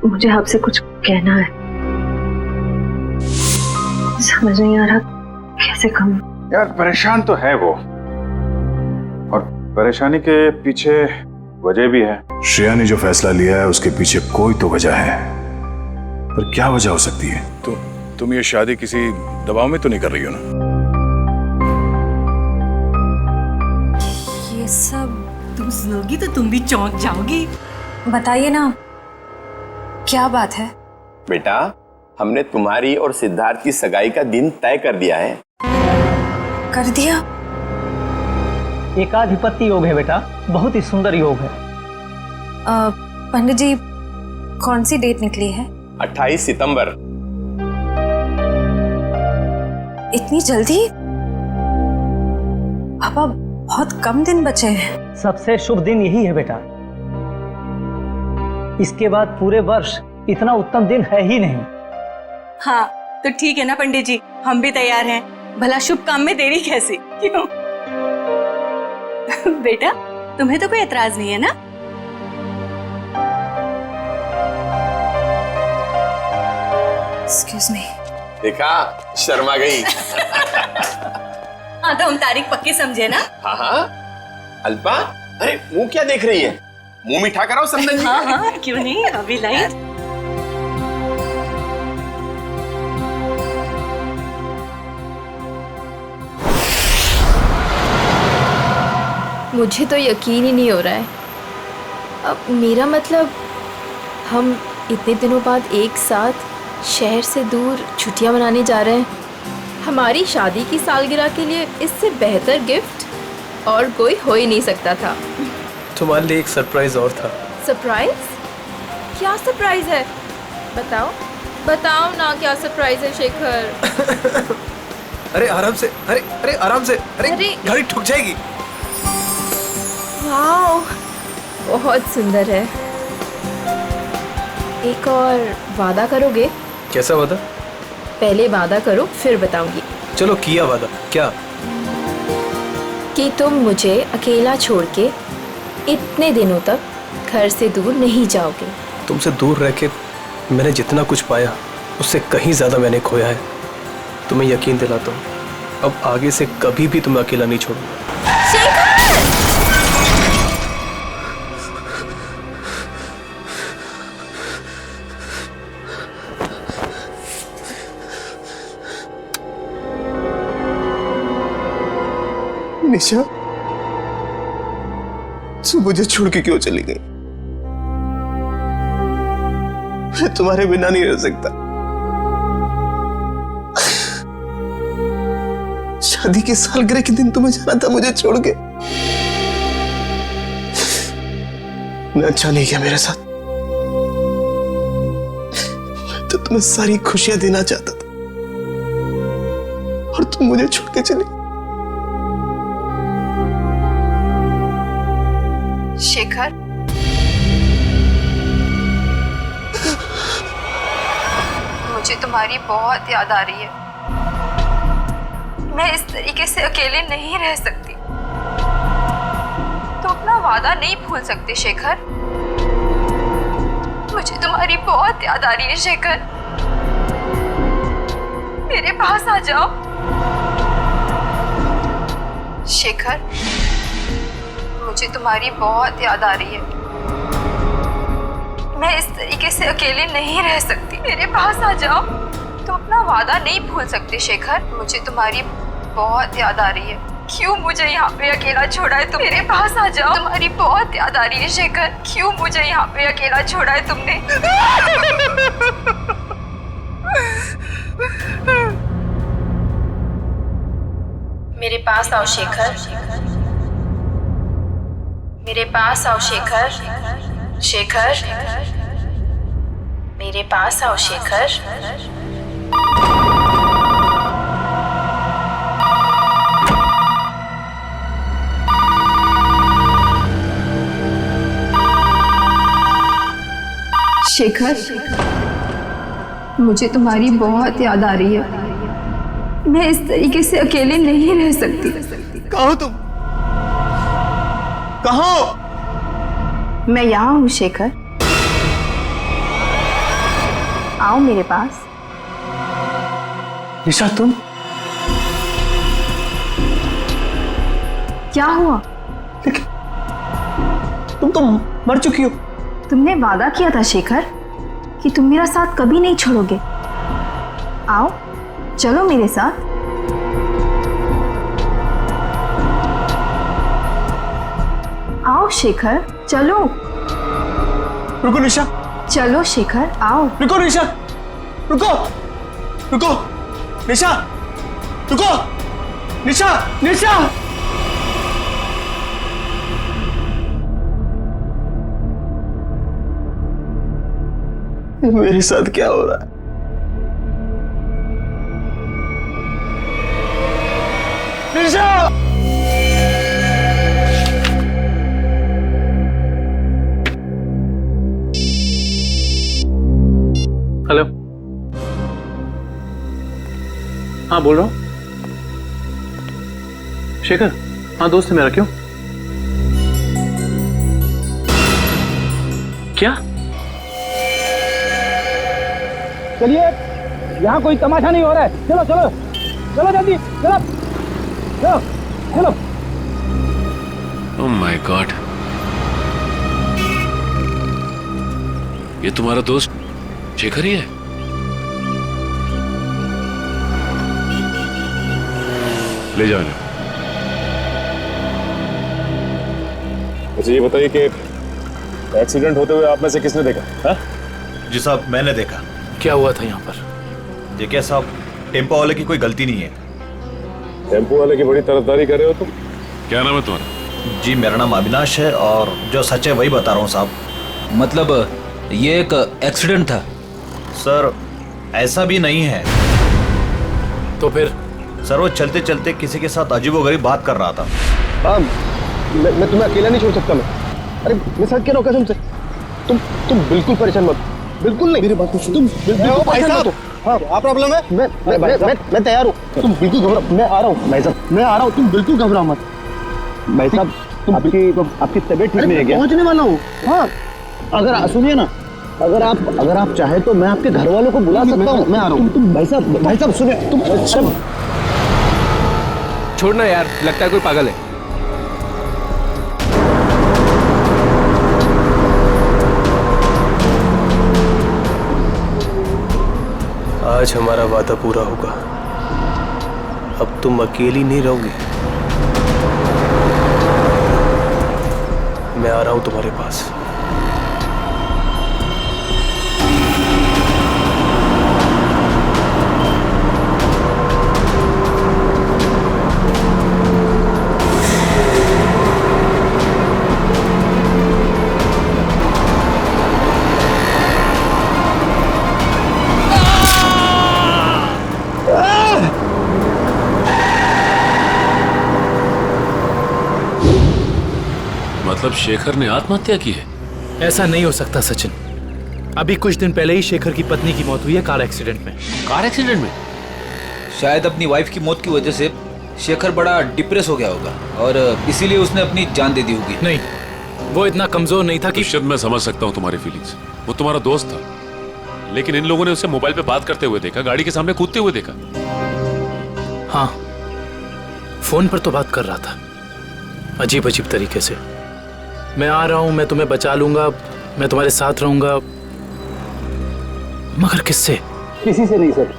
मुझे आपसे कुछ कहना है, समझ नहीं आ रहा कैसे कहूं। यार परेशान तो है वो, और परेशानी के पीछे वजह भी है। श्रेया ने जो फैसला लिया है उसके पीछे कोई तो वजह है, पर क्या वजह हो सकती है? तुम ये शादी किसी दबाव में तो नहीं कर रही हो ना? ये सब तुम सुनोगी तो तुम भी चौंक जाओगी। बताइए ना, क्या बात है? बेटा, हमने तुम्हारी और सिद्धार्थ की सगाई का दिन तय कर दिया है। कर दिया? एकाधिपत्य योग है बेटा, बहुत ही सुंदर योग है। पंडित जी, कौन सी डेट निकली है? 28 सितंबर। इतनी जल्दी? पापा, बहुत कम दिन बचे हैं। सबसे शुभ दिन यही है बेटा, इसके बाद पूरे वर्ष इतना उत्तम दिन है ही नहीं। हाँ तो ठीक है ना पंडित जी, हम भी तैयार हैं। भला शुभ काम में देरी कैसी, क्यों? बेटा, तुम्हें तो कोई एतराज नहीं है ना? Excuse me. देखा, शर्मा गई। हाँ तो हम तारीख पक्की समझे ना? हाँ हाँ। अल्पा, अरे मुंह क्या देख रही है? मुंह मीठा कराओ संदन जी। हाँ हाँ, क्यों नहीं, अभी लाई। मुझे तो यकीन ही नहीं हो रहा है। अब मेरा मतलब, हम इतने दिनों बाद एक साथ शहर से दूर छुट्टियां मनाने जा रहे हैं। हमारी शादी की सालगिरह के लिए इससे बेहतर गिफ्ट और कोई हो ही नहीं सकता था। तुम्हारे लिए एक सरप्राइज और था। सरप्राइज? क्या सरप्राइज है? बताओ बताओ ना, क्या सरप्राइज है शेखर? अरे आराम से, अरे आराम से, अरे गाड़ी ठुक जाएगी। वाओ, बहुत सुंदर है। एक और वादा करोगे? कैसा वादा? पहले वादा करो फिर बताऊंगी। चलो किया वादा। क्या? कि तुम मुझे अकेला छोड़ के इतने दिनों तक घर से दूर नहीं जाओगे। तुमसे दूर रह के मैंने जितना कुछ पाया उससे कहीं ज्यादा मैंने खोया है। तुम्हें यकीन दिलाता हूँ, अब आगे से कभी भी तुम्हें अकेला नहीं छोड़ूंगा। निशा, तू मुझे छोड़ के क्यों चली गई? मैं तुम्हारे बिना नहीं रह सकता। शादी के सालगिरह के दिन तुम्हें जाना था मुझे छोड़ के। मैं अच्छा नहीं किया मेरे साथ। मैं तो तुम्हें सारी खुशियां देना चाहता था और तुम मुझे छोड़ के चली। शेखर, मुझे तुम्हारी बहुत याद आ रही है। मैं इस तरीके से अकेले नहीं रह सकती। तो अपना वादा नहीं भूल सकते शेखर। मुझे तुम्हारी बहुत याद आ रही है शेखर। मेरे पास आ जाओ शेखर। मुझे तुम्हारी बहुत याद आ रही है। मैं इस तरीके से अकेले नहीं रह सकती। मेरे पास आ जाओ। तो अपना वादा नहीं भूल सकते शेखर। मुझे तुम्हारी बहुत याद आ रही है। क्यों मुझे यहाँ पे अकेला छोड़ा है तुम? मेरे पास आ जाओ। तुम्हारी बहुत याद आ रही है शेखर। क्यों मुझे यहाँ पे अकेला छोड़ा है तुमने? मेरे पास आओ शेखर। मेरे पास आओ शेखर। शेखर, मेरे पास आओ शेखर। शेखर, मुझे तुम्हारी बहुत याद आ रही है। मैं इस तरीके से अकेले नहीं रह सकती। कहाँ हो तुम? कहाँ हो? मैं यहाँ हूँ शेखर। आओ मेरे पास। निशा तुम क्या हुआ? तुम तो मर चुकी हो। तुमने वादा किया था शेखर कि तुम मेरा साथ कभी नहीं छोड़ोगे। आओ चलो मेरे साथ। आओ शेखर चलो। रुको निशा, चलो शेखर आओ। रुको निशा, रुको रुको निशा, रुको निशा, निशा। मेरे साथ क्या हो रहा है? निशा! हेलो, हाँ बोल रहा हूँ। शेखर, हाँ दोस्त है मेरा। क्यों? क्या? चलिए, यहाँ कोई तमाशा नहीं हो रहा है। चलो चलो चलो जल्दी चलो चलो चलो। ओह माय गॉड, ये तुम्हारा दोस्त शेखर ही है? ले जाओ इन्हें। मुझे ये बताइए कि एक्सीडेंट होते हुए आप में से किसने देखा? हाँ? जी साहब, मैंने देखा। क्या हुआ था यहाँ पर? देखिए साहब, टेम्पो वाले की कोई गलती नहीं है। टेम्पो वाले की बड़ी तरफदारी कर रहे हो तुम? क्या नाम है तुम्हारा? जी मेरा नाम अविनाश है और जो सच है वही बता रहा हूँ साहब। मतलब ये एक एक्सीडेंट था? सर ऐसा भी नहीं है। तो फिर? सर वो चलते चलते किसी के साथ अजीबोगरीब बात कर रहा था। मैं तुम्हें अकेला नहीं छोड़ सकता। अरे मैं साथ क्या रहा हूँ कसम से। तुम बिल्कुल परेशान मत, बिल्कुल नहीं। मेरी बात को सुनो। तुम बिल्कुल परेशान मत हो। हाँ, क्या प्रॉब्लम है? मैं तैयार हूँ। तुम बिल्कुल घबरा, मैं आ रहा हूँ भाई साहब, मैं आ रहा हूँ। तुम बिल्कुल घबराओ मत भाई साहब। आपकी तबीयत ठीक नहीं है क्या? पहुँचने वाला हूँ। हाँ, अगर सुनिए ना, अगर आप चाहे तो मैं आपके घर वालों को बुला सकता हूँ। मैं आ रहा हूँ। तुम भाई साहब सुनिए। तुम छोड़ना यार, लगता है कोई पागल है। आज हमारा वादा पूरा होगा। अब तुम अकेली नहीं रहोगी। मैं आ रहा हूं तुम्हारे पास। मतलब शेखर ने आत्महत्या की है? ऐसा नहीं हो सकता सचिन। अभी कुछ दिन पहले ही शेखर की पत्नी की मौत हुई है कार एक्सीडेंट में। कार एक्सीडेंट में? शायद अपनी वाइफ की मौत की वजह से शेखर बड़ा डिप्रेस हो गया होगा और इसीलिए उसने अपनी जान दे दी होगी। नहीं, वो इतना कमजोर नहीं था कि। शायद मैं समझ सकता हूँ तुम्हारी फीलिंग्स। वो तुम्हारा दोस्त था, लेकिन इन लोगों ने उसे मोबाइल पे बात करते हुए देखा, गाड़ी के सामने कूदते हुए देखा। हाँ, फोन पर तो बात कर रहा था, अजीब अजीब तरीके से। मैं आ रहा हूं, मैं तुम्हें बचा लूंगा, मैं तुम्हारे साथ रहूंगा। मगर किससे? किसी से नहीं सर।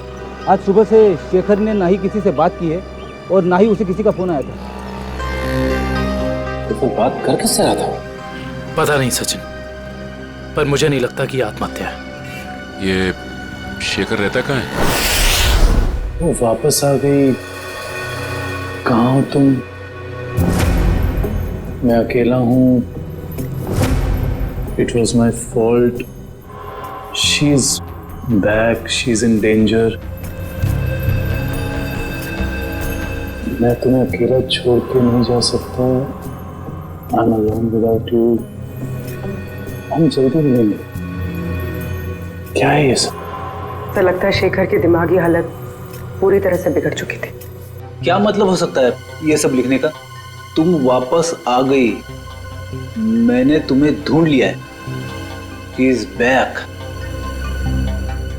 आज सुबह से शेखर ने ना ही किसी से बात की है और ना ही उसे किसी का फोन आया था। तो बात कर किससे रहा था? पता नहीं सचिन, पर मुझे नहीं लगता कि ये आत्महत्या है। ये शेखर रहता कहाँ है? वो वापस आ गई। कहाँ हो तुम? मैं अकेला हूँ। It was my fault. She's back. She's in danger. मैं तुम्हें अकेला छोड़ के नहीं जा सकता। I'm alone without you. हम जल्दी मिलेंगे। क्या है ये सब? तो लगता है शेखर की दिमागी हालत पूरी तरह से बिगड़ चुकी थी। क्या मतलब हो सकता है ये सब लिखने का? तुम वापस आ गई, मैंने तुम्हें ढूंढ लिया है। He is back.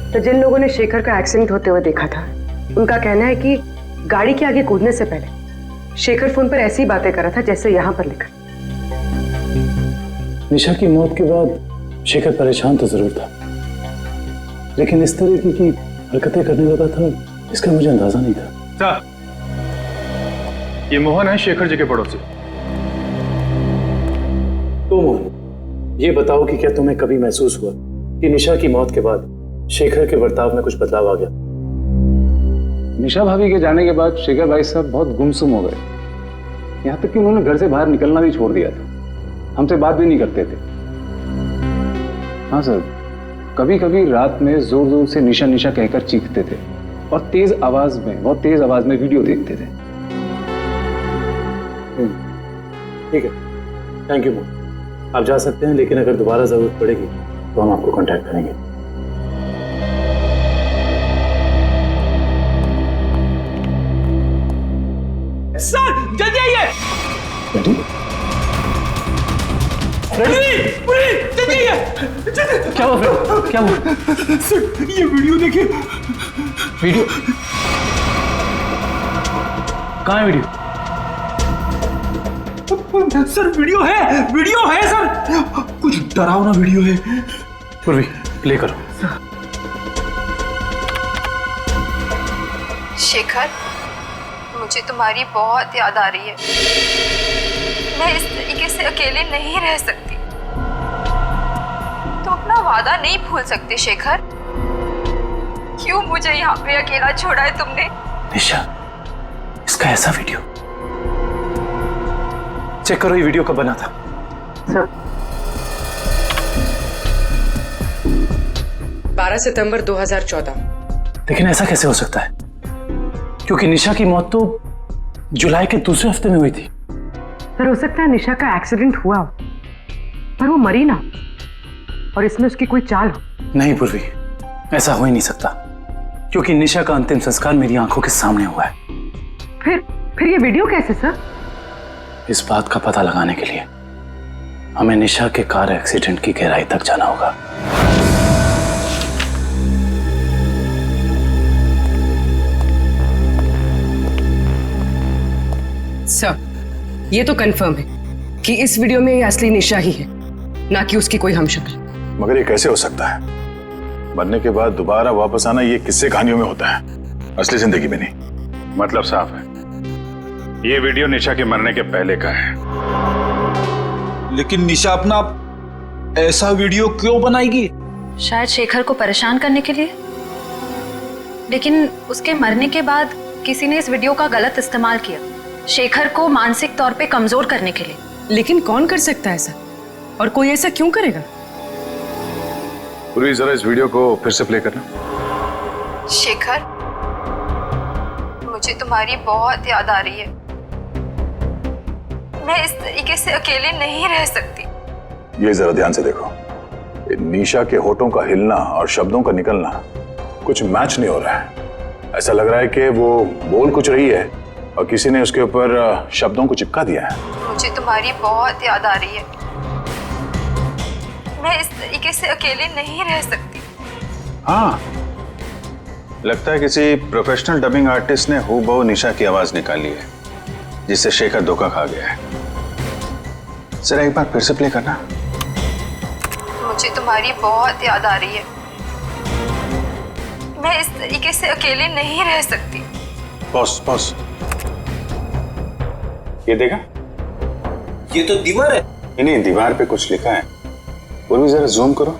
तो जिन लोगों ने शेखर का एक्सीडेंट होते हुए देखा था, उनका कहना है कि गाड़ी के आगे कूदने से पहले शेखर फोन पर ऐसी बातें कर रहा था जैसे यहाँ पर लिखा। निशा की मौत के बाद शेखर परेशान तो जरूर था, लेकिन इस तरह की हरकतें करने लगा था इसका मुझे अंदाजा नहीं था। ये मोहन है शेखर जी के पड़ोसी। तो मोहन, ये बताओ कि क्या तुम्हें कभी महसूस हुआ कि निशा की मौत के बाद शेखर के बर्ताव में कुछ बदलाव आ गया? निशा भाभी के जाने के बाद शेखर भाई साहब बहुत गुमसुम हो गए, यहाँ तक कि उन्होंने घर से बाहर निकलना भी छोड़ दिया था, हमसे बात भी नहीं करते थे। हाँ सर, कभी कभी रात में जोर जोर से निशा निशा कहकर चीखते थे और बहुत तेज आवाज में वीडियो देखते थे। ठीक है, थैंक यू मोहन, आप जा सकते हैं, लेकिन अगर दोबारा जरूरत पड़ेगी तो हम आपको कांटेक्ट करेंगे। सर जल्दी आइए। जल्दी आइए। क्या हुआ फ्रेंड? क्या हुआ? सर ये वीडियो देखिए। वीडियो कहाँ है? वीडियो सर वीडियो है सर, कुछ डरावना वीडियो है। पूर्वी प्ले करो। शेखर, मुझे तुम्हारी बहुत याद आ रही है। मैं इस तरीके से अकेले नहीं रह सकती। तुम अपना वादा नहीं भूल सकते शेखर। क्यों मुझे यहाँ पे अकेला छोड़ा है तुमने? निशा, इसका ऐसा वीडियो चेक करो, ये वीडियो कब बना था? सर 12 सितंबर 2014। लेकिन ऐसा कैसे हो सकता है, क्योंकि निशा की मौत तो जुलाई के दूसरे हफ्ते में हुई थी। सर हो सकता है निशा का एक्सीडेंट हुआ हो, पर वो मरी ना, और इसमें उसकी कोई चाल हो। नहीं पूर्वी, ऐसा हो ही नहीं सकता, क्योंकि निशा का अंतिम संस्कार मेरी आंखों के सामने हुआ है। फिर ये वीडियो कैसे सर? इस बात का पता लगाने के लिए हमें निशा के कार एक्सीडेंट की गहराई तक जाना होगा। सर ये तो कंफर्म है कि इस वीडियो में ये असली निशा ही है, ना कि उसकी कोई हमशक्ल। मगर ये कैसे हो सकता है? मरने के बाद दोबारा वापस आना ये किस्से कहानियों में होता है, असली जिंदगी में नहीं। मतलब साफ है, ये वीडियो निशा के मरने के पहले का है। लेकिन निशा अपना ऐसा वीडियो क्यों बनाएगी? शायद शेखर को परेशान करने के लिए, लेकिन उसके मरने के बाद किसी ने इस वीडियो का गलत इस्तेमाल किया, शेखर को मानसिक तौर पे कमजोर करने के लिए। लेकिन कौन कर सकता है ऐसा, और कोई ऐसा क्यों करेगा? पूरी जरा इस वीडियो को फिर से प्ले करना। शेखर, मुझे तुम्हारी बहुत याद आ रही है। मैं इस तरीके से अकेले नहीं रह सकती। ये जरा ध्यान से देखो, निशा के होठों का हिलना और शब्दों का निकलना कुछ मैच नहीं हो रहा है। ऐसा लग रहा है कि वो बोल कुछ रही है और किसी ने उसके ऊपर शब्दों को चिपका दिया है। मुझे तुम्हारी बहुत याद आ रही है। मैं इस तरीके से अकेले नहीं रह सकती। हाँ, लगता है किसी प्रोफेशनल डबिंग आर्टिस्ट ने हूबहू निशा की आवाज निकाली है, जिससे शेखर धोखा खा गया है। जरा एक बार फिर से प्ले करना। मुझे तुम्हारी बहुत याद आ रही है। मैं इस तरीके से अकेले नहीं रह सकती। बॉस बॉस, ये देखा? ये तो दीवार है। नहीं, दीवार पे कुछ लिखा है। वो भी जरा जूम करो।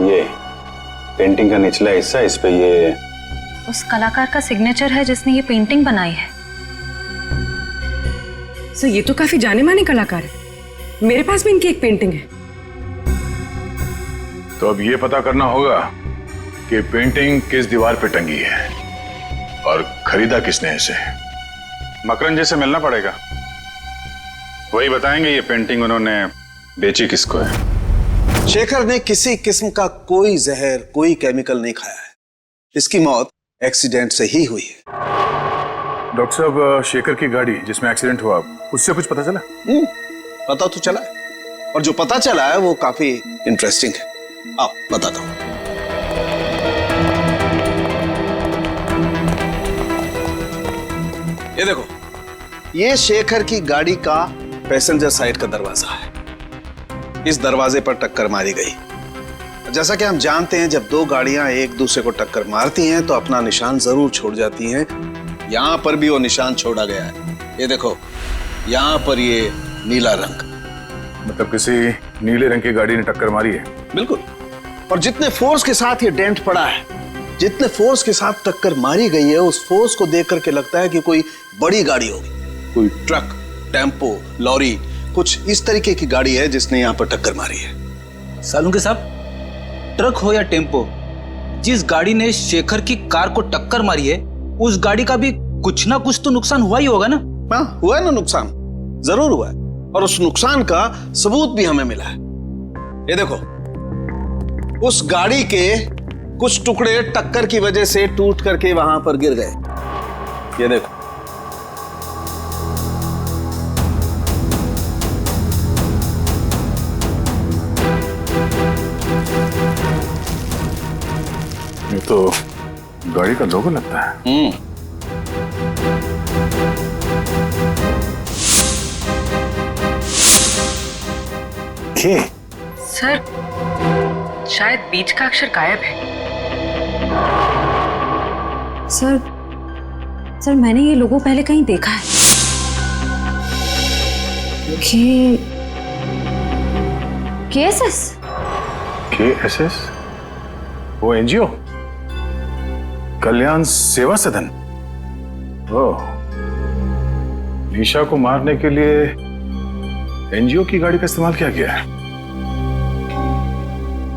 ये पेंटिंग का निचला हिस्सा, इस पे ये उस कलाकार का सिग्नेचर है जिसने ये पेंटिंग बनाई है। सर ये तो काफी जाने माने कलाकार है, मेरे पास भी इनकी एक पेंटिंग है। तो अब ये पता करना होगा कि पेंटिंग किस दीवार पे टंगी है और खरीदा किसने इसे। मकरन जी से मिलना पड़ेगा, वही बताएंगे ये पेंटिंग उन्होंने बेची किसको है। शेखर ने किसी किस्म का कोई जहर, कोई केमिकल नहीं खाया है। इसकी मौत एक्सीडेंट से ही हुई है। डॉक्टर साहब, शेखर की गाड़ी जिसमें एक्सीडेंट हुआ, उससे कुछ पता चला? पता तो चला है, और जो पता चला है वो काफी इंटरेस्टिंग है। आओ बताता हूं। ये देखो, ये शेखर की गाड़ी का पैसेंजर साइड का दरवाजा है। इस दरवाजे पर टक्कर मारी गई। जैसा कि हम जानते हैं, जब दो गाड़ियां एक दूसरे को टक्कर मारती हैं तो अपना निशान जरूर छोड़ जाती हैं। यहां पर भी वो निशान छोड़ा गया है। ये देखो, यहां पर ये नीला रंग, मतलब किसी नीले रंग की गाड़ी ने टक्कर मारी है। बिल्कुल। और जितने फोर्स के साथ ये डेंट पड़ा है, जितने फोर्स के साथ टक्कर मारी गई है, उस फोर्स को देख करके लगता है कि कोई बड़ी गाड़ी होगी, कोई ट्रक, टेम्पो, लॉरी, कुछ इस तरीके की गाड़ी है जिसने यहाँ पर टक्कर मारी है। सालुंके साहब, ट्रक हो या टेम्पो, जिस गाड़ी ने शेखर की कार को टक्कर मारी है, उस गाड़ी का भी कुछ ना कुछ तो नुकसान हुआ ही होगा ना? हाँ, हुआ है ना नुकसान, जरूर हुआ है। और उस नुकसान का सबूत भी हमें मिला है। ये देखो, उस गाड़ी के कुछ टुकड़े टक्कर की वजह से टूट करके वहां पर गिर गए। ये देखो, ये तो गाड़ी का लोगो लगता है। सर, शायद बीच का अक्षर गायब है। सर मैंने ये लोगो पहले कहीं देखा है। KSS? KSS? वो एनजीओ, कल्याण सेवा सदन। ओह, निशा को मारने के लिए एनजीओ की गाड़ी का इस्तेमाल किया गया है।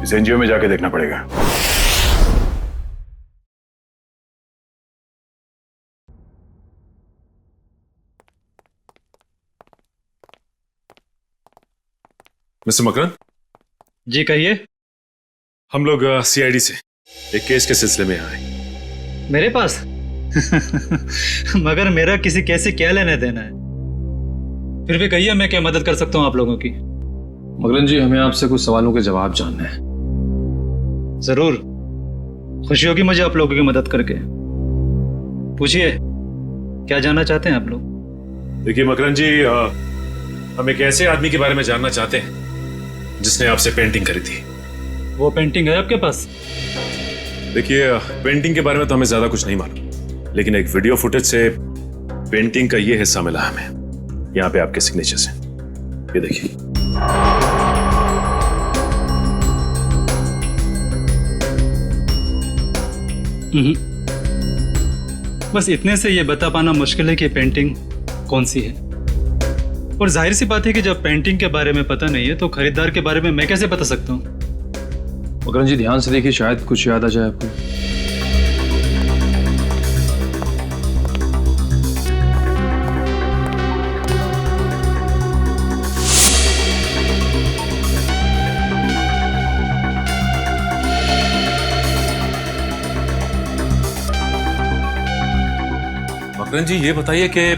इस एनजीओ में जाके देखना पड़ेगा। मिस्टर मकरन जी, कहिए। हम लोग सीआईडी से एक केस के सिलसिले में आए। मेरे पास मगर मेरा किसी केस से क्या लेना देना है? फिर भी कहिए, मैं क्या मदद कर सकता हूँ आप लोगों की? मगरन जी, हमें आपसे कुछ सवालों के जवाब जानना है। जरूर, खुशी होगी मुझे आप लोगों की मदद करके। पूछिए, क्या जानना चाहते हैं आप लोग? देखिए मकरन जी, हम एक ऐसे आदमी के बारे में जानना चाहते हैं जिसने आपसे पेंटिंग करी थी। वो पेंटिंग है आपके पास? देखिए, पेंटिंग के बारे में तो हमें ज्यादा कुछ नहीं मालूम, लेकिन एक वीडियो फुटेज से पेंटिंग का ये हिस्सा मिला हमें। यहाँ पे आपके सिग्नेचर्स हैं, ये देखिए। बस इतने से ये बता पाना मुश्किल है कि पेंटिंग कौन सी है। और जाहिर सी बात है कि जब पेंटिंग के बारे में पता नहीं है तो खरीदार के बारे में मैं कैसे बता सकता हूँ? मकरन जी, ध्यान से देखिए, शायद कुछ याद आ जाए आपको। मकरन जी, ये बताइए कि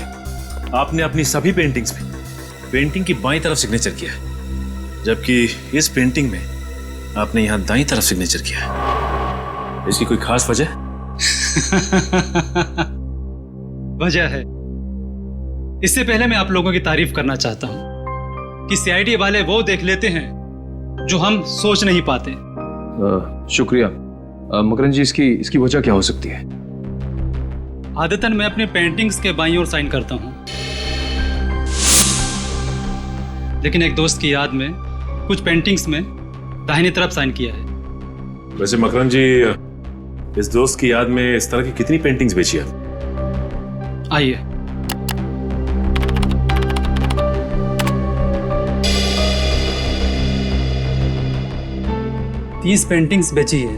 आपने अपनी सभी पेंटिंग्स में पेंटिंग की बाईं तरफ सिग्नेचर किया है, जबकि इस पेंटिंग में आपने यहां दाईं तरफ सिग्नेचर किया है। इसकी कोई खास वजह? वजह है। इससे पहले मैं आप लोगों की तारीफ करना चाहता हूं कि सीआईडी वाले वो देख लेते हैं जो हम सोच नहीं पाते। शुक्रिया। मकरन जी, इसकी वजह क्या हो सकती है? आदतन मैं अपने पेंटिंग्स के बाईं ओर साइन करता हूं, लेकिन एक दोस्त की याद में कुछ पेंटिंग्स में दाहिनी तरफ साइन किया है। वैसे मकरन जी, इस दोस्त की याद में इस तरह की कितनी पेंटिंग्स बेची आप? आइए, तीस पेंटिंग्स बेची है,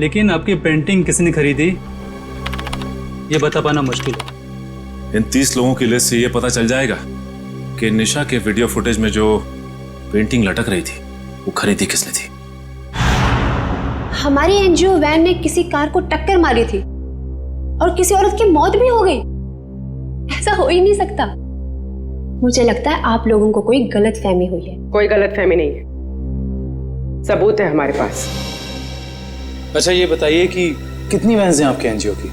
लेकिन आपकी पेंटिंग किसने खरीदी ये बता पाना मुश्किल है। इन 30 लोगों की लिस्ट से ये पता चल जाएगा कि निशा के वीडियो फुटेज में जो पेंटिंग लटक रही थी वो खरीदी किसने थी। हमारी एनजीओ वैन ने किसी कार को टक्कर मारी थी और किसी औरत की मौत भी हो गई। ऐसा हो ही नहीं सकता। मुझे लगता है आप लोगों को कोई गलत फहमी हुई है। कोई गलत फहमी नहीं है। सबूत है हमारे पास। अच्छा ये बताइए कि कितनी वैन्स हैं आपके एनजीओ की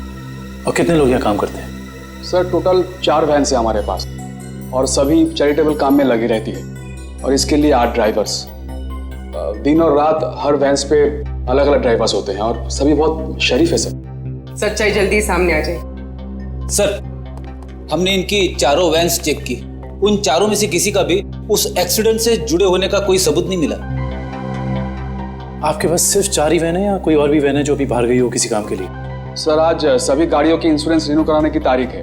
और कितने लोग यहाँ काम करते हैं? सर टोटल 4 वैन है हमारे पास और सभी चैरिटेबल काम में लगी रहती है और इसके लिए 8 ड्राइवर्स। दिन और रात हर वैन्स पे अलग अलग ड्राइवर्स होते हैं और सभी बहुत शरीफ है सर। सच्चाई जल्दी सामने आ जाए। सर हमने इनकी चारों वैन्स चेक की, उन चारों में से किसी का भी उस एक्सीडेंट से जुड़े होने का कोई सबूत नहीं मिला। आपके पास सिर्फ 4 ही वैन है या कोई और भी वैन है जो अभी बाहर गई हो किसी काम के लिए? सर आज सभी गाड़ियों की इंश्योरेंस रिन्यू कराने की तारीख है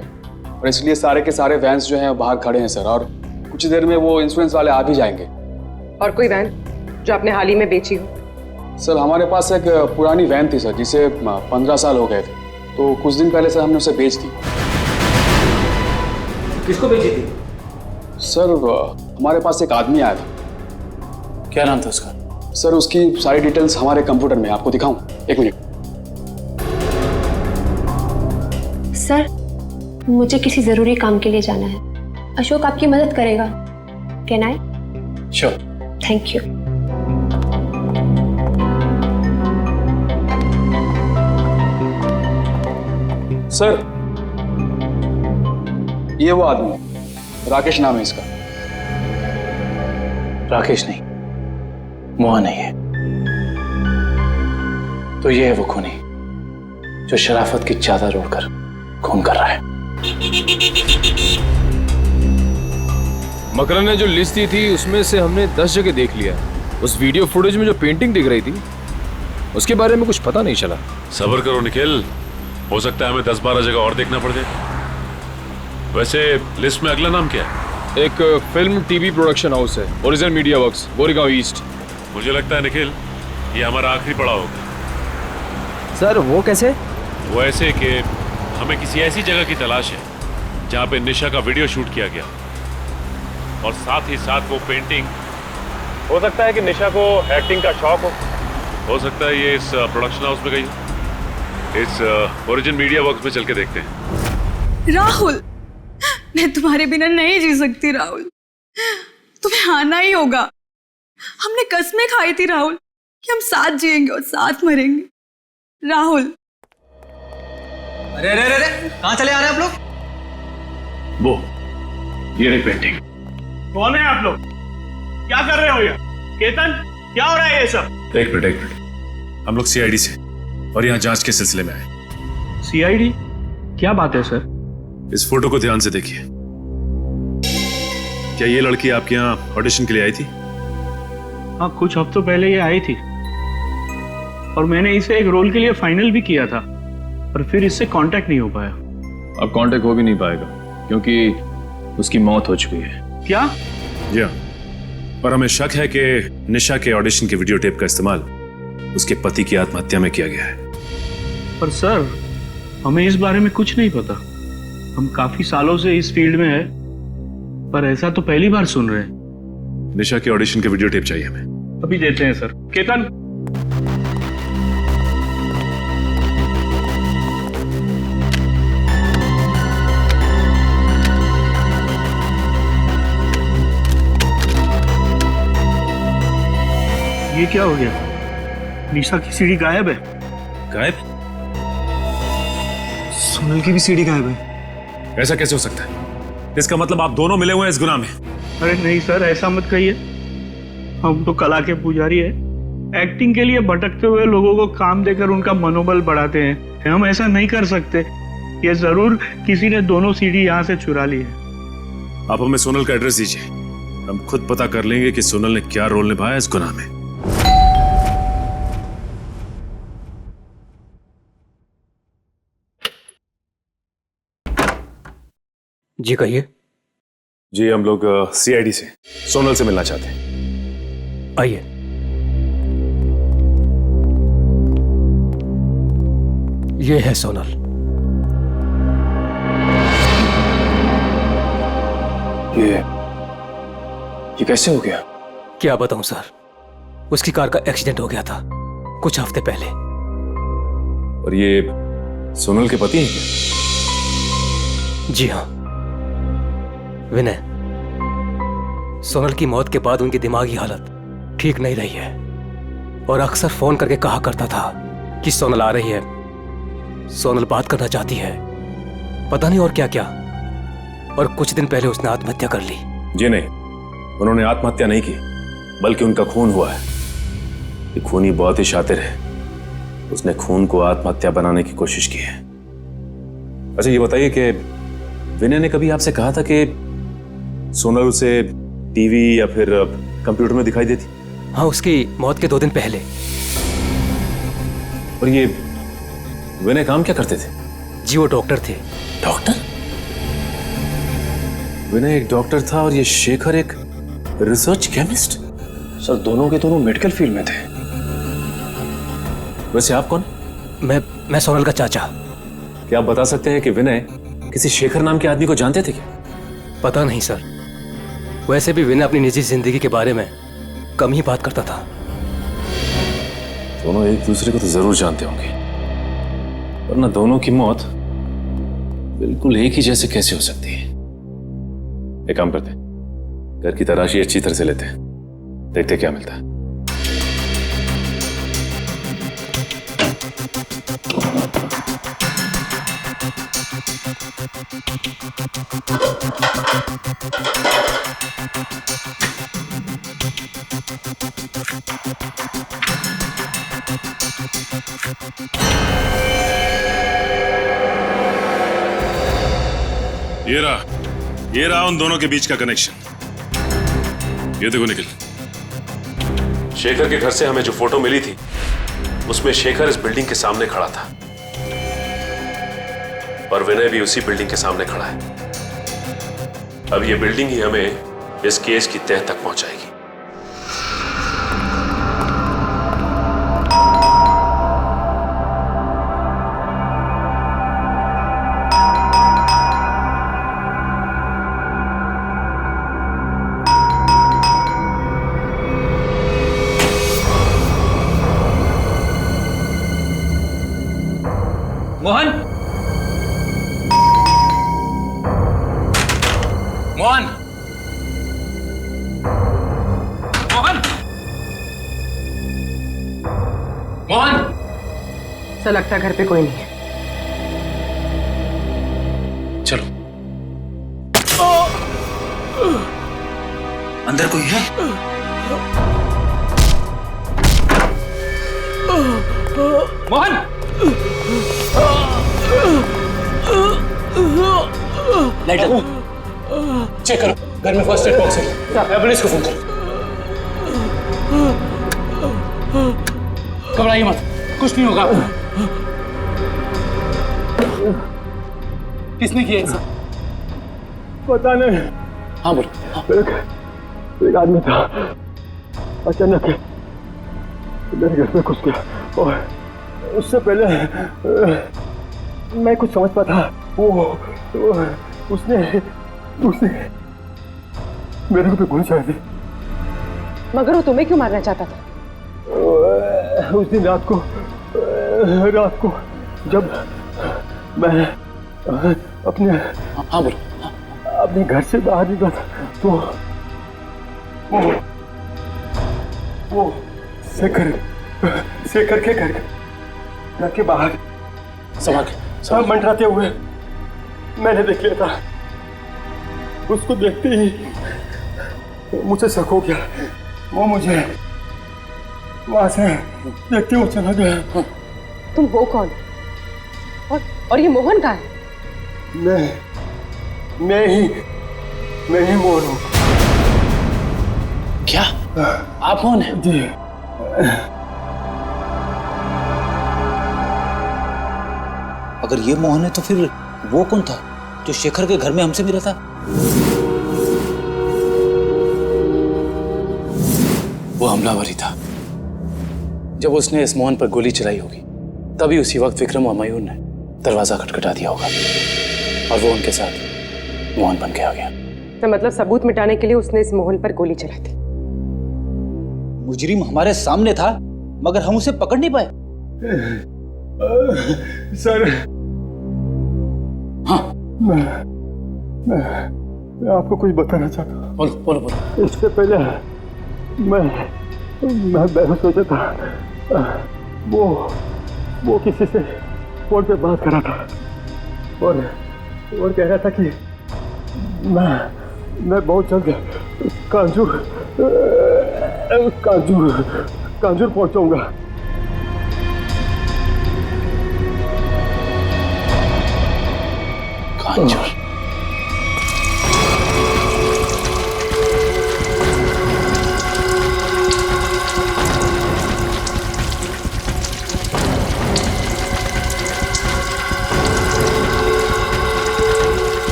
और इसलिए सारे के सारे वैन्स जो हैं बाहर खड़े हैं सर, और कुछ देर में वो इंश्योरेंस वाले आ भी जाएंगे। और कोई वैन जो आपने हाल ही में बेची हो? सर हमारे पास एक पुरानी वैन थी सर जिसे 15 साल हो गए थे, तो कुछ दिन पहले सर हमने उसे बेच दी। किसको बेची थी? सर हमारे पास एक आदमी आया था। क्या नाम था उसका? सर उसकी सारी डिटेल्स हमारे कंप्यूटर में, आपको दिखाऊं? 1 मिनट। सर मुझे किसी जरूरी काम के लिए जाना है, अशोक आपकी मदद करेगा। Can I? Sure. Thank you. Sir ये वो आदमी है, राकेश नाम है इसका। राकेश नहीं, मोहन है ये। तो ये है वो खूनी जो शराफत की चादर ओढ़कर खून कर रहा है। मकरन ने जो लिस्ट दी थी उसमें से हमने 10 जगह देख लिया। उस वीडियो फुटेज में जो पेंटिंग दिख रही थी उसके बारे में कुछ पता नहीं चला। सब्र करो निखिल, हो सकता है हमें 10-12 जगह और देखना पड़ जाए। वैसे लिस्ट में अगला नाम क्या है? एक फिल्म टीवी प्रोडक्शन हाउस है, original media works, Goregaon east. मुझे लगता है निखिल ये हमारा आखिरी पड़ाव होगा। सर वो कैसे? वो ऐसे कि हमें किसी ऐसी जगह की तलाश है जहाँ पे निशा का वीडियो शूट किया गया और साथ ही साथ वो पेंटिंग। हो सकता है कि निशा को एक्टिंग का शौक हो सकता है ये इस प्रोडक्शन हाउस में गई हो। इस ओरिजिन मीडिया वर्क्स में चल के देखते हैं। राहुल, मैं तुम्हारे बिना नहीं जी सकती राहुल, तुम्हें आना ही होगा। हमने कसमें खाई थी राहुल कि हम साथ जिएंगे और साथ मरेंगे। राहुल। अरे अरे अरे कहाँ चले आ रहे हैं आप लोग? वो ये रही पेंटिंग। कौन है आप लोग? क्या कर रहे हो ये? केतन, क्या हो रहा है ये सब? एक मिनट। हम लोग सीआईडी से और यहाँ जांच के सिलसिले में आए। सीआईडी? क्या बात है सर? इस फोटो को ध्यान से देखिए। क्या ये लड़की आपके यहाँ ऑडिशन के लिए आई थी? हाँ, कुछ हफ्तों पहले ये आई थी और मैंने इसे एक रोल के लिए फाइनल भी किया था, पर फिर इससे कांटेक्ट नहीं हो पाया। अब कांटेक्ट हो भी नहीं पाएगा क्योंकि उसकी मौत हो चुकी है। क्या? जी हाँ, पर हमें शक है कि निशा के ऑडिशन के वीडियो टेप का इस्तेमाल उसके पति की आत्महत्या में किया गया है। पर सर हमें इस बारे में कुछ नहीं पता। हम काफी सालों से इस फील्ड में है, पर ऐसा तो पहली बार सुन रहे हैं। निशा के ऑडिशन के वीडियो टेप चाहिए हमें। अभी देते हैं सर। केतन, ये क्या हो गया? निशा की सीडी गायब है। गायब? सोनल की भी सीडी गायब है। ऐसा कैसे हो सकता है? इसका मतलब आप दोनों मिले हुए हैं इस गुनाह में। अरे नहीं सर, ऐसा मत कहिए। हम तो कला के पुजारी है, एक्टिंग के लिए भटकते हुए लोगों को काम देकर उनका मनोबल बढ़ाते हैं। हम ऐसा नहीं कर सकते। ये जरूर किसी ने दोनों सीडी यहाँ से चुरा ली है। आप हमें सोनल का एड्रेस दीजिए, हम खुद पता कर लेंगे कि सोनल ने क्या रोल निभाया इस गुनाह में। जी कहिए। जी हम लोग सीआईडी से सोनल से मिलना चाहते हैं। आइए। ये है सोनल। ये कैसे हो गया? क्या बताऊं सर, उसकी कार का एक्सीडेंट हो गया था कुछ हफ्ते पहले। और ये सोनल के पति हैं क्या? जी हाँ विनय, सोनल की मौत के बाद उनकी दिमागी हालत ठीक नहीं रही है। और अक्सर फोन करके कहा करता था कि सोनल आ रही है, सोनल बात करना चाहती है, पता नहीं और क्या क्या। और कुछ दिन पहले उसने आत्महत्या कर ली। जी नहीं, उन्होंने आत्महत्या नहीं की, बल्कि उनका खून हुआ है। ये खूनी बहुत ही शातिर है, उसने खून को आत्महत्या बनाने की कोशिश की है। अच्छा ये बताइए कि विनय ने कभी आपसे कहा था कि सोनल उसे टीवी या फिर कंप्यूटर में दिखाई देती? हाँ, उसकी मौत के 2 दिन पहले। और ये विनय काम क्या करते थे? जी वो डॉक्टर थे। डॉक्टर? विनय एक डॉक्टर था और ये शेखर एक रिसर्च केमिस्ट? सर दोनों के दोनों मेडिकल फील्ड में थे। वैसे आप कौन? मैं सोनल का चाचा। क्या आप बता सकते हैं कि विनय किसी शेखर नाम के आदमी को जानते थे क्या? पता नहीं सर, वैसे भी विनय अपनी निजी जिंदगी के बारे में कम ही बात करता था। दोनों एक दूसरे को तो जरूर जानते होंगे, वरना दोनों की मौत बिल्कुल एक ही जैसे कैसे हो सकती है? एक काम करते हैं, घर की तलाशी अच्छी तरह से लेते हैं, देखते क्या मिलता है। ये रहा उन दोनों के बीच का कनेक्शन। ये देखो निखिल, शेखर के घर से हमें जो फोटो मिली थी उसमें शेखर इस बिल्डिंग के सामने खड़ा था और विनय भी उसी बिल्डिंग के सामने खड़ा है। अब ये बिल्डिंग ही हमें इस केस की तह तक पहुंचाएगी। मोहन, मोहन, मोहन, मोहन। सर लगता है घर पे कोई नहीं है। चलो अंदर कोई है? मोहन, लाइट चेक करो, घर में फर्स्ट एड बॉक्स है, एम्बुलेंस को फोन करो। घबराइए मत, कुछ नहीं होगा। किसने किया ऐसा? पता नहीं। हाँ बोलो। एक आदमी था, अचानक मेरे घर पे घुस गया और उससे पहले मैं कुछ समझ पाता, उसने मेरे को गोली चला दी। मगर वो तुम्हें क्यों मारना चाहता था? उस दिन रात को जब मैं अपने घर से बाहर निकला था तो वो शेखर के घर के बाहर सब मंडराते हुए मैंने देख लिया था। उसको देखते ही मुझे शक हो गया, वो मुझे वहां से देखते हुए चला गया। तुम हो कौन? और ये मोहन कहाँ है? मैं ही मोहन हूँ। क्या आप मोहन हैं? जी। अगर ये मोहन है तो फिर वो कौन था जो शेखर के घर में हमसे मिला था? वो हमलावर ही था। जब उसने इस मोहन पर गोली चलाई होगी तभी उसी वक्त विक्रम और मयूर ने दरवाजा खटखटा दिया होगा और वो उनके साथ मोहन बन के आ गया। तो मतलब सबूत मिटाने के लिए उसने इस मोहन पर गोली चलाई थी। मुजरिम हमारे सामने था मगर हम उसे पकड़ नहीं पाए। सर, हाँ मैं आपको कुछ बताना चाहता हूँ। बोलो। इससे पहले मैं सोचा था वो किसी से फोन पे बात कर रहा था और कह रहा था कि मैं बहुत जल्द कांजूर पहुंच जाऊंगा। कांजूर?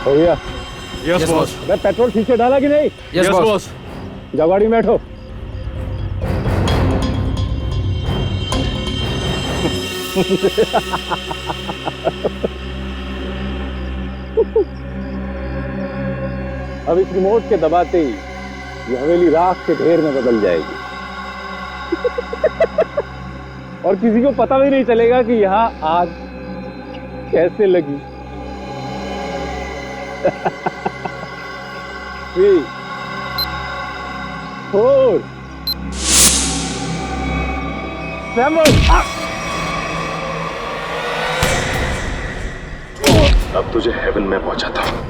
भैया, यस बॉस। मैं पेट्रोल ठीक से डाला कि नहीं? Yes boss. जाओ गाड़ी में बैठो। अब इस रिमोट के दबाते ही ये हवेली राख के ढेर में बदल जाएगी और किसी को पता भी नहीं चलेगा कि यहाँ आग कैसे लगी। 3, 4, 7। अब तुझे हेवन में पहुंचाता हूं।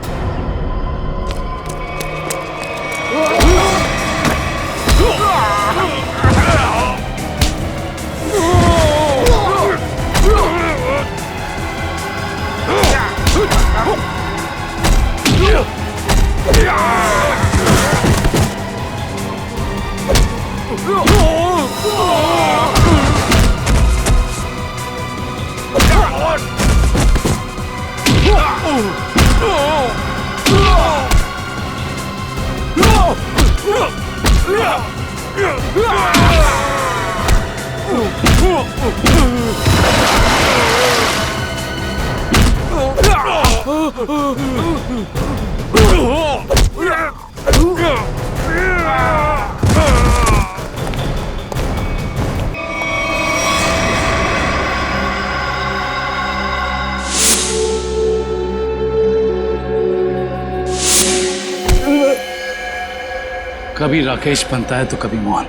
कभी राकेश बनता है तो कभी मोहन।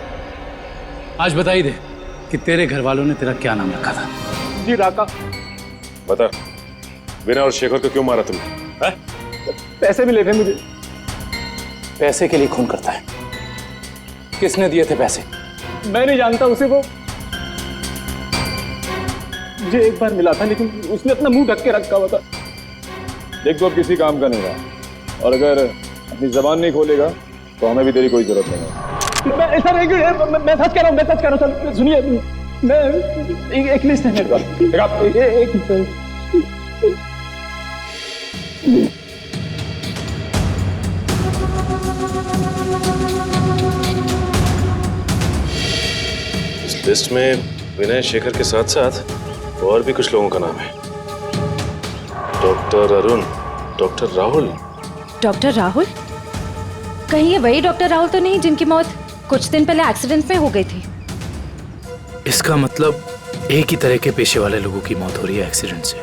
आज बताई दे कि तेरे घर वालों ने तेरा क्या नाम रखा था? जी राका। बता, विनय और शेखर को क्यों मारा तुमने? पैसे मिले थे मुझे। पैसे के लिए खून करता है? किसने दिए थे पैसे? मैं नहीं जानता उसे। वो मुझे एक बार मिला था लेकिन उसने अपना मुंह ढक के रखा हुआ था। देख, तो अब किसी काम का नहीं रहा और अगर अपनी जबान नहीं खोलेगा तो हमें भी तेरी कोई जरूरत नहीं है। मैं सच कह रहा हूँ, मैं सच कह रहा हूँ। सुनिए, मैं एक लिस्ट है मेरे पास। एक इस लिस्ट में विनय शेखर के साथ साथ और भी कुछ लोगों का नाम है। Doctor Arun, doctor Rahul. Doctor Rahul? कहीं ये वही डॉक्टर राहुल तो नहीं जिनकी मौत कुछ दिन पहले एक्सीडेंट में हो गई थी? इसका मतलब एक ही तरह के पेशे वाले लोगों की मौत हो रही है एक्सीडेंट से।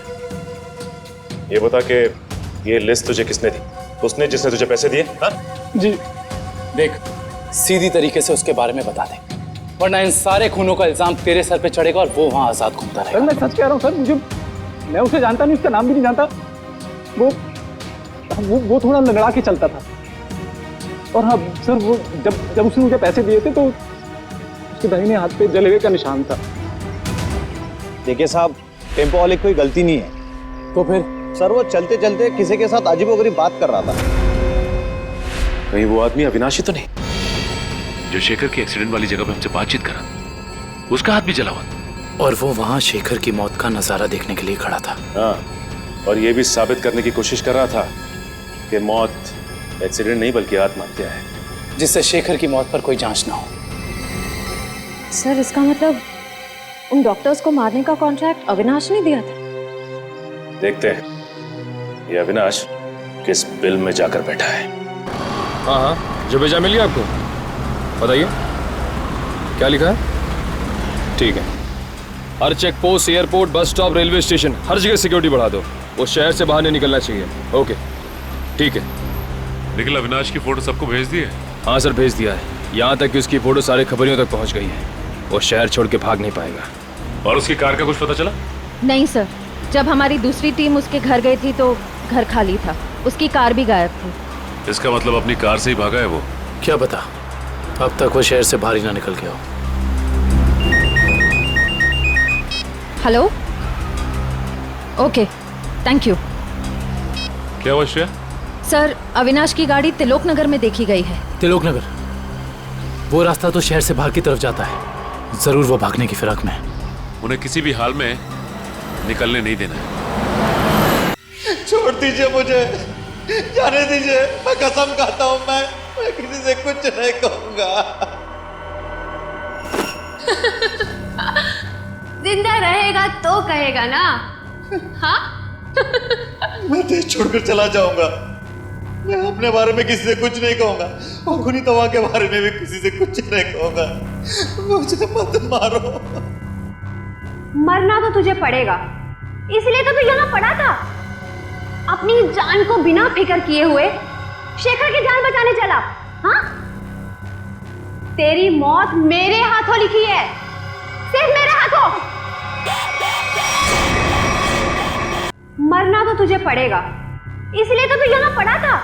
ये बता के ये लिस्ट तुझे किसने दी? उसने जिसने तुझे पैसे दिए? हाँ? जी। देख, सीधी तरीके से उसके बारे में बता दे, वरना इन सारे खूनों का इल्जाम तेरे सर पे चढ़ेगा और वो वहां आजाद घूमता रहेगा। मैं सच कह रहा हूँ सर, मैं उसे जानता नहीं, उसका नाम भी नहीं जानता। वो थोड़ा लंगड़ा के चलता था। और हाँ सर, वो जब उसने मुझे पैसे दिए थे तो उसके दाहिने हाथ पे जलेवे का निशान था। देखिए साहब, टेम्पो वाले की कोई गलती नहीं है। तो फिर? सर, वो चलते चलते किसी के साथ अजीबोगरीब बात कर रहा था। कहीं वो आदमी अविनाशी तो नहीं जो शेखर की एक्सीडेंट वाली जगह पे हमसे बातचीत करा? उसका हाथ भी जला हुआ और वो वहां शेखर की मौत का नजारा देखने के लिए खड़ा था। हाँ, और ये भी साबित करने की कोशिश कर रहा था कि मौत एक्सीडेंट नहीं बल्कि आत्महत्या है, जिससे शेखर की मौत पर कोई जांच ना हो। सर, इसका मतलब उन डॉक्टर्स को मारने का कॉन्ट्रैक्ट अविनाश ने दिया था? देखते हैं ये अविनाश किस बिल में जाकर बैठा है। हाँ हाँ, जो भेजा मिल गया आपको? बताइए क्या लिखा है? ठीक है, हर check post, airport, bus stop, railway station, हर जगह सिक्योरिटी बढ़ा दो। वो शहर से बाहर नहीं निकलना चाहिए। ओके ठीक है। निखिल अविनाश की फोटो सबको भेज दी है? हाँ सर भेज दिया है, यहाँ तक कि उसकी फोटो सारे खबरियों तक पहुँच गई है। वो शहर छोड़ के भाग नहीं पाएगा। और उसकी कार का कुछ पता चला? नहीं सर, जब हमारी दूसरी टीम उसके घर गई थी तो घर खाली था, उसकी कार भी गायब थी। इसका मतलब अपनी कार से ही भागा है वो? क्या पता, अब तक वो शहर से बाहर ही ना निकल गया हो। Hello, okay, thank you. क्या हुआ श्रेया? सर, अविनाश की गाड़ी तिलोक नगर में देखी गई है। तिलोक नगर? वो रास्ता तो शहर से बाहर की तरफ जाता है। जरूर वो भागने की फिराक में है। उन्हें किसी भी हाल में निकलने नहीं देना है। छोड़ दीजिए मुझे, जाने दीजिए। मैं कसम खाता हूँ मैं किसी से कुछ नहीं कहूंगा। जिंदा रहेगा तो कहेगा ना? हाँ? मैं देश छोड़कर चला जाऊंगा। मैं अपने बारे में किसी से कुछ नहीं कहूंगा और खुनी तवा के बारे में भी किसी से कुछ नहीं कहूंगा। मुझे मत मारो। मरना तो तुझे पड़ेगा, इसलिए तो तू यहाँ पड़ा था। अपनी जान को बिना फिक्र किए हुए शेखर की जान बचाने चला। हाँ? तेरी मौत मेरे हाथों लिखी है, सिर्फ मेरे हाथों। मरना तो तुझे पड़ेगा, इसलिए तो तू यहाँ पड़ा था।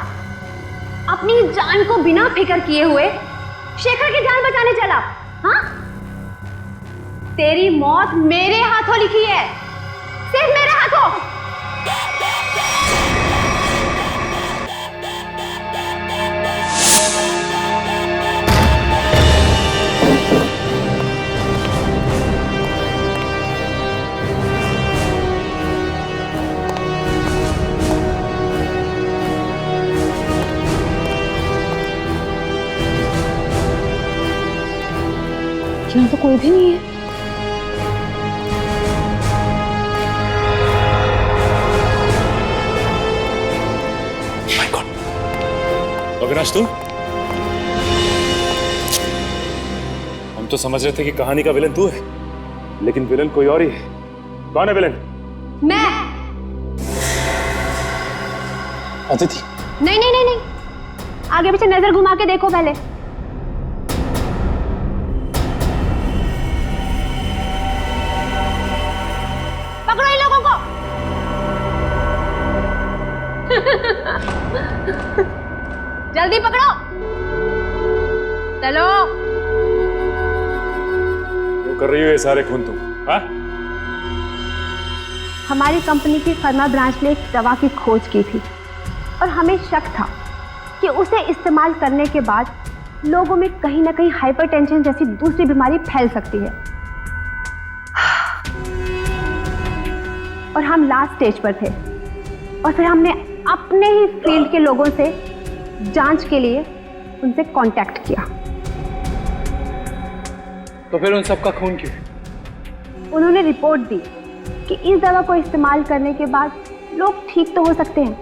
अपनी जान को बिना फिक्र किए हुए शेखर की जान बचाने चला। हाँ? तेरी मौत मेरे हाथों लिखी है, सिर्फ मेरे हाथों। यहाँ तो कोई भी नहीं है। अविनाश तुम? हम तो समझ रहे थे कि कहानी का विलन तू है, लेकिन विलन कोई और ही है। कौन है विलन? मैं। अदिति? नहीं नहीं नहीं नहीं, आगे पीछे नजर घुमा के देखो पहले। पकड़ो इन लोगों को। जल्दी पकड़ो, चलो। वो कर रही हो ये सारे खून तुम? हाँ? हमारी कंपनी की फर्मा ब्रांच ने एक दवा की खोज की थी और हमें शक था कि उसे इस्तेमाल करने के बाद लोगों में कहीं ना कहीं हाइपरटेंशन जैसी दूसरी बीमारी फैल सकती है। और हम लास्ट स्टेज पर थे और फिर हमने अपने ही फील्ड के लोगों से जांच के लिए उनसे कांटेक्ट किया। तो फिर उन सबका खून क्यों? उन्होंने रिपोर्ट दी कि इस दवा को इस्तेमाल करने के बाद लोग ठीक तो हो सकते हैं,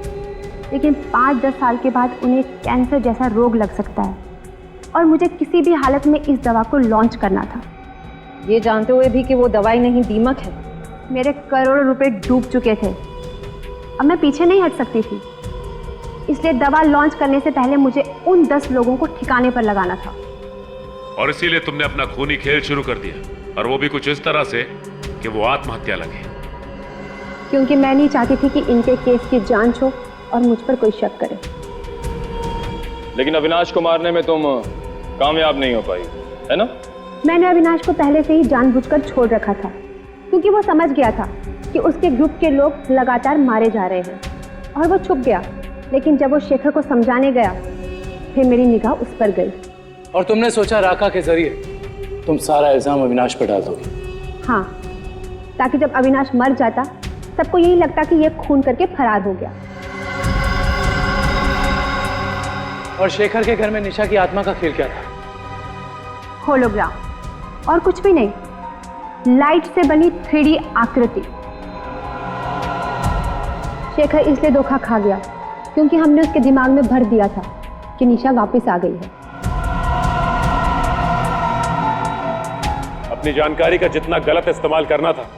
लेकिन 5-10 साल के बाद उन्हें कैंसर जैसा रोग लग सकता है और मुझे किसी भी हालत में इस दवा को लॉन्च करना था, ये जानते हुए भी कि वो दवाई नहीं दीमक है। मेरे करोड़ों रुपए डूब चुके थे, अब मैं पीछे नहीं हट सकती थी। इसलिए दवा लॉन्च करने से पहले मुझे उन 10 लोगों को ठिकाने पर लगाना था। और इसीलिए तुमने अपना खूनी खेल शुरू कर दिया, और वो भी कुछ इस तरह से कि वो आत्महत्या लगे। क्योंकि मैं नहीं चाहती थी कि इनके केस की जांच हो और मुझ पर कोई शक करे। लेकिन अविनाश को मारने में तुम कामयाब नहीं हो पाई, है ना? मैंने अविनाश को पहले से ही जानबूझकर छोड़ रखा था, क्योंकि वो समझ गया था कि उसके ग्रुप के लोग लगातार मारे जा रहे हैं और वो छुप गया। लेकिन जब वो शेखर को समझाने गया, फिर मेरी निगाह उस पर गई। और तुमने सोचा राका के जरिए तुम सारा इल्जाम अविनाश पर डाल दोगे? हाँ, ताकि जब अविनाश मर जाता सबको यही लगता कि ये खून करके फरार हो गया। और शेखर के घर में निशा की आत्मा का खेल क्या था? होलोग्राम, और कुछ भी नहीं। लाइट से बनी 3D आकृति। शेखर इसलिए धोखा खा गया क्योंकि हमने उसके दिमाग में भर दिया था कि निशा वापस आ गई है। अपनी जानकारी का जितना गलत इस्तेमाल करना था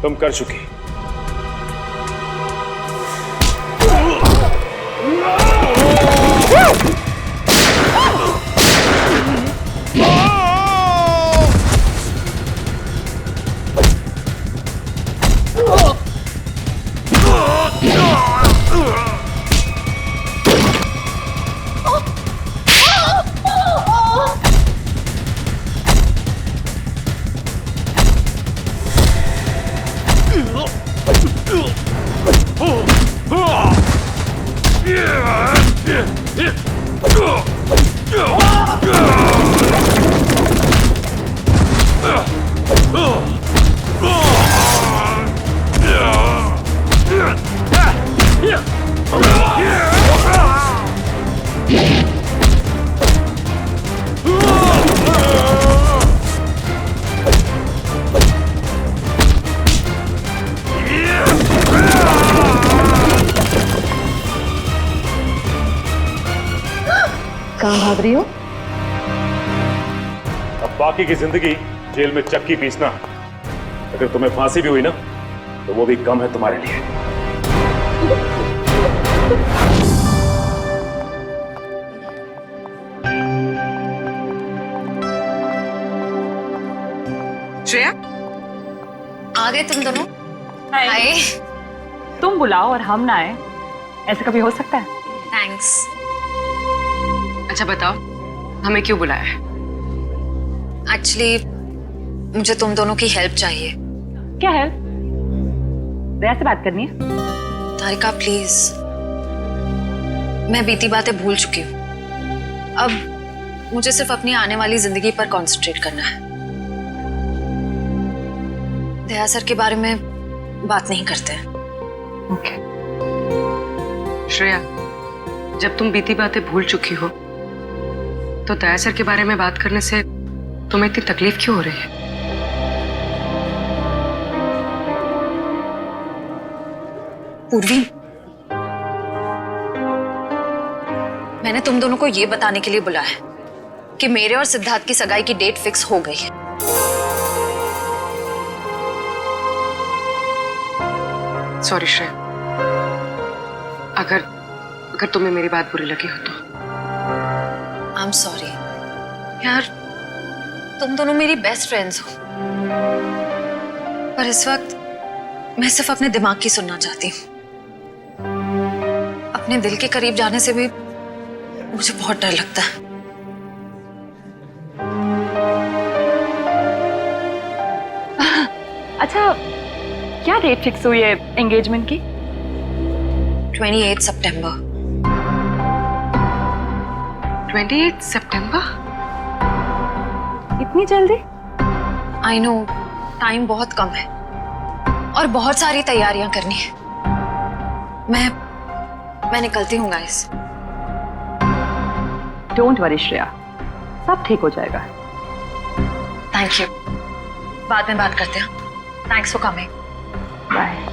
तुम कर चुकी। कहाँ भाग रही हो? अब बाकी की जिंदगी जेल में चक्की पीसना, अगर तुम्हें फांसी भी हुई ना तो वो भी कम है तुम्हारे लिए। श्रेया, आ गए तुम दोनों? हाय। तुम बुलाओ और हम ना आए, ऐसा कभी हो सकता है? थैंक्स। अच्छा बताओ, हमें क्यों बुलाया है? एक्चुअली मुझे तुम दोनों की हेल्प चाहिए। क्या हेल्प? दया से बात करनी है? तारिका प्लीज, मैं बीती बातें भूल चुकी हूँ। अब मुझे सिर्फ अपनी आने वाली जिंदगी पर कंसंट्रेट करना है। दया सर के बारे में बात नहीं करते हैं। ओके। श्रेया, जब तुम बीती बातें भूल चुकी हो तो दया सर के बारे में बात करने से तुम्हें इतनी तकलीफ क्यों हो रही है? पूर्वी, मैंने तुम दोनों को ये बताने के लिए बुलाया है कि मेरे और सिद्धार्थ की सगाई की डेट फिक्स हो गई है। सॉरी श्रेया, अगर तुम्हें मेरी बात बुरी लगी हो तो। आई एम सॉरी यार, तुम दोनों मेरी बेस्ट फ्रेंड्स हो, पर इस वक्त मैं सिर्फ अपने दिमाग की सुनना चाहती हूँ। अपने दिल के करीब जाने से भी मुझे बहुत डर लगता है। अच्छा, क्या डेट फिक्स हुई है एंगेजमेंट की? 28 सितंबर। 28 सितंबर? इतनी जल्दी? आई नो, टाइम बहुत कम है और बहुत सारी तैयारियां करनी है। मैं निकलती हूँ गाइस। डोंट वरी श्रेया, सब ठीक हो जाएगा। थैंक यू, बाद में बात करते हैं। Thanks for coming. बाय।